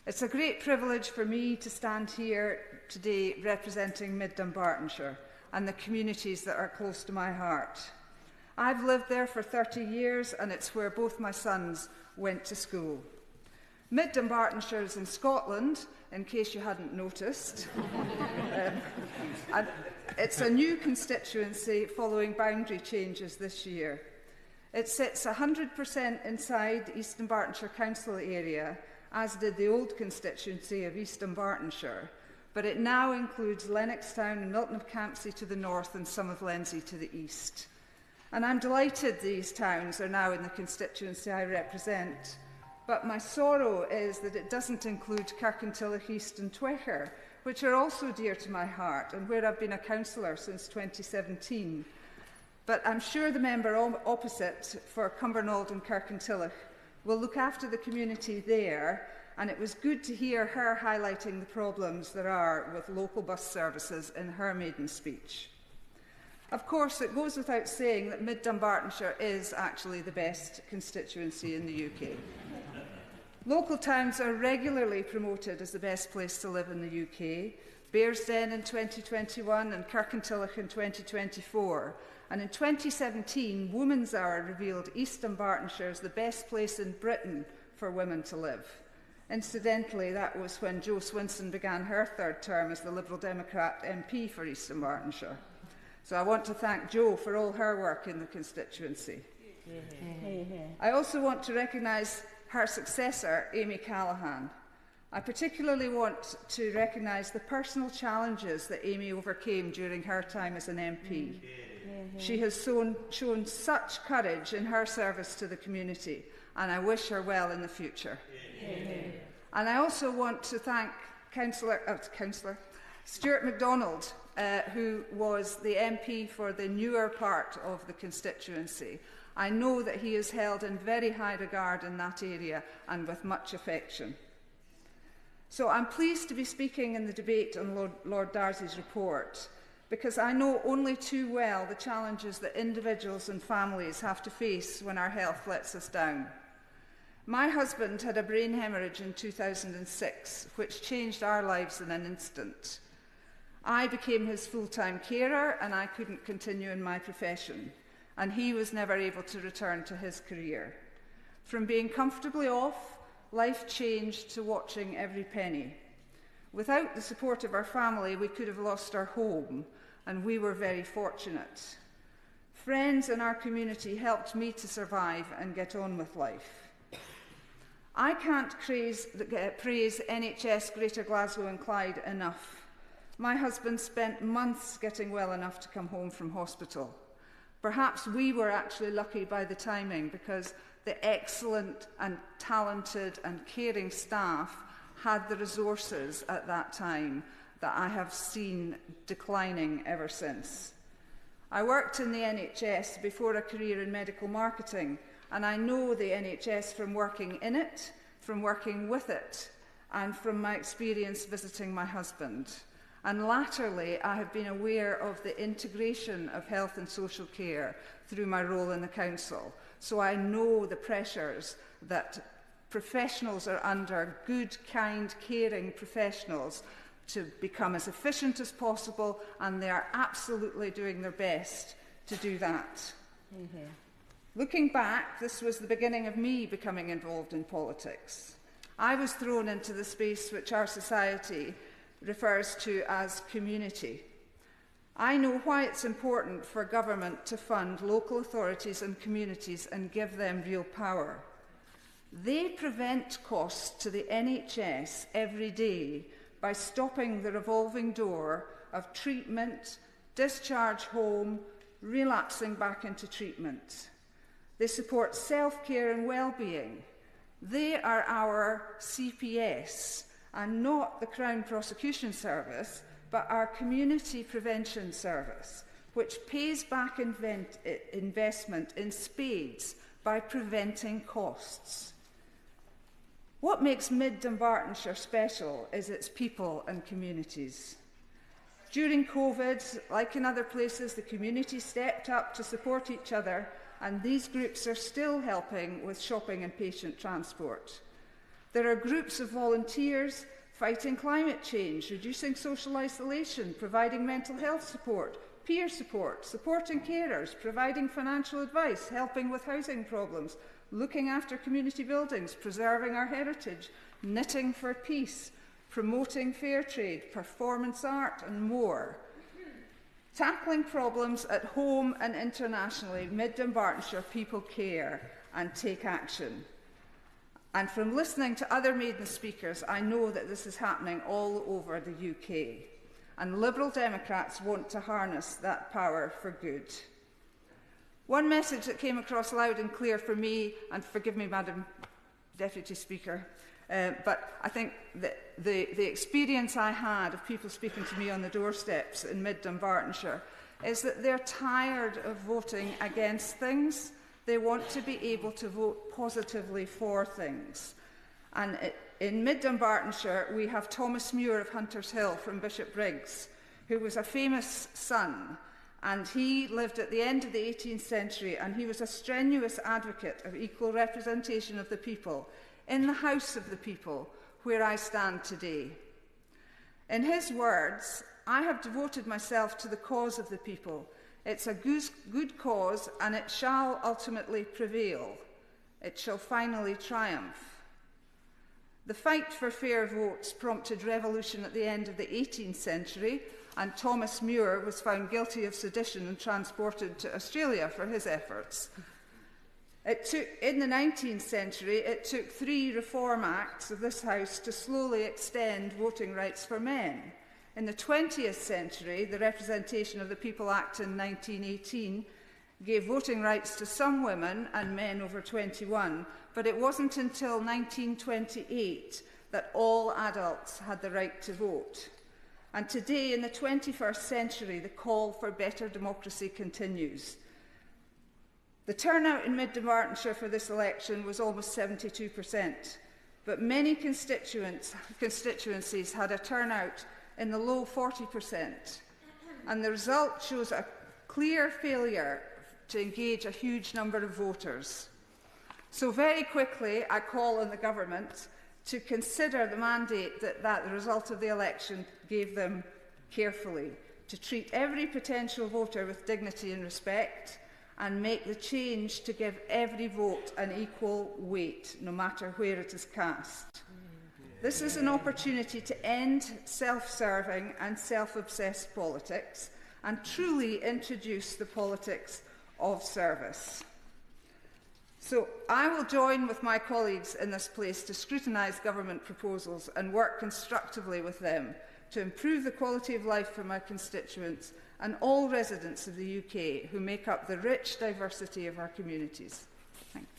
It's a great privilege for me to stand here today representing Mid-Dumbartonshire and the communities that are close to my heart. I've lived there for 30 years and it's where both my sons went to school. Mid-Dumbartonshire is in Scotland, in case you hadn't noticed. And it's a new constituency following boundary changes this year. It sits 100% inside the East Dumbartonshire Council area, as did the old constituency of East Dumbartonshire, but it now includes Lennoxtown and Milton of Campsie to the north and some of Lenzie to the east. And I'm delighted these towns are now in the constituency I represent, but my sorrow is that it doesn't include Kirkintilloch East and Twecher, which are also dear to my heart and where I've been a councillor since 2017. But I'm sure the member opposite for Cumbernauld and Kirkintilloch will look after the community there, and it was good to hear her highlighting the problems there are with local bus services in her maiden speech. Of course, it goes without saying that Mid-Dumbartonshire is actually the best constituency in the UK. Local towns are regularly promoted as the best place to live in the UK, Bearsden in 2021 and Kirkintilloch in 2024. And in 2017, Women's Hour revealed East Dumbartonshire as the best place in Britain for women to live. Incidentally, that was when Jo Swinson began her third term as the Liberal Democrat MP for East Dumbartonshire. So I want to thank Jo for all her work in the constituency. I also want to recognise her successor, Amy Callaghan. I particularly want to recognise the personal challenges that Amy overcame during her time as an MP. She has shown such courage in her service to the community, and I wish her well in the future. And I also want to thank Councillor Stuart MacDonald, who was the MP for the newer part of the constituency. I know that he is held in very high regard in that area and with much affection. So I'm pleased to be speaking in the debate on Lord Darcy's report, because I know only too well the challenges that individuals and families have to face when our health lets us down. My husband had a brain haemorrhage in 2006, which changed our lives in an instant. I became his full-time carer and I couldn't continue in my profession, and he was never able to return to his career. From being comfortably off, life changed to watching every penny. Without the support of our family, we could have lost our home, and we were very fortunate. Friends in our community helped me to survive and get on with life. I can't praise NHS Greater Glasgow and Clyde enough. My husband spent months getting well enough to come home from hospital. Perhaps we were actually lucky by the timing, because the excellent and talented and caring staff had the resources at that time that I have seen declining ever since. I worked in the NHS before a career in medical marketing, and I know the NHS from working in it, from working with it, and from my experience visiting my husband. And latterly, I have been aware of the integration of health and social care through my role in the council. So I know the pressures that professionals are under, good, kind, caring professionals, to become as efficient as possible, and they are absolutely doing their best to do that. Looking back, this was the beginning of me becoming involved in politics. I was thrown into the space which our society refers to as community. I know why it's important for government to fund local authorities and communities and give them real power. They prevent costs to the NHS every day by stopping the revolving door of treatment, discharge home, relapsing back into treatment. They support self-care and well-being. They are our CPS, and not the Crown Prosecution Service, but our Community Prevention Service, which pays back investment in spades by preventing costs. What makes Mid-Dumbartonshire special is its people and communities. During COVID, like in other places, the community stepped up to support each other, and these groups are still helping with shopping and patient transport. There are groups of volunteers fighting climate change, reducing social isolation, providing mental health support, peer support, supporting carers, providing financial advice, helping with housing problems, looking after community buildings, preserving our heritage, knitting for peace, promoting fair trade, performance art and more. Tackling problems at home and internationally, Mid Dunbartonshire people care and take action. And from listening to other Maiden speakers, I know that this is happening all over the UK. And Liberal Democrats want to harness that power for good. One message that came across loud and clear for me, and forgive me, Madam Deputy Speaker, but I think that the experience I had of people speaking to me on the doorsteps in Mid Dunbartonshire is that they're tired of voting against things. They want to be able to vote positively for things. And in Mid Dunbartonshire, we have Thomas Muir of Hunters Hill from Bishopbriggs, who was a famous son. And he lived at the end of the 18th century, and he was a strenuous advocate of equal representation of the people in the House of the People, where I stand today. In his words, "I have devoted myself to the cause of the people. It's a good cause, and it shall ultimately prevail. It shall finally triumph." The fight for fair votes prompted revolution at the end of the 18th century, and Thomas Muir was found guilty of sedition and transported to Australia for his efforts. In the 19th century, it took 3 Reform Acts of this House to slowly extend voting rights for men. In the 20th century, the Representation of the People Act in 1918 gave voting rights to some women and men over 21, but it wasn't until 1928 that all adults had the right to vote. And today, in the 21st century, the call for better democracy continues. The turnout in Mid Dunbartonshire for this election was almost 72%, but many constituencies had a turnout in the low 40%, and the result shows a clear failure to engage a huge number of voters. So very quickly, I call on the government to consider the mandate that the result of the election gave them carefully, to treat every potential voter with dignity and respect, and make the change to give every vote an equal weight, no matter where it is cast. This is an opportunity to end self-serving and self-obsessed politics and truly introduce the politics of service. So I will join with my colleagues in this place to scrutinise government proposals and work constructively with them to improve the quality of life for my constituents and all residents of the UK who make up the rich diversity of our communities. Thank you.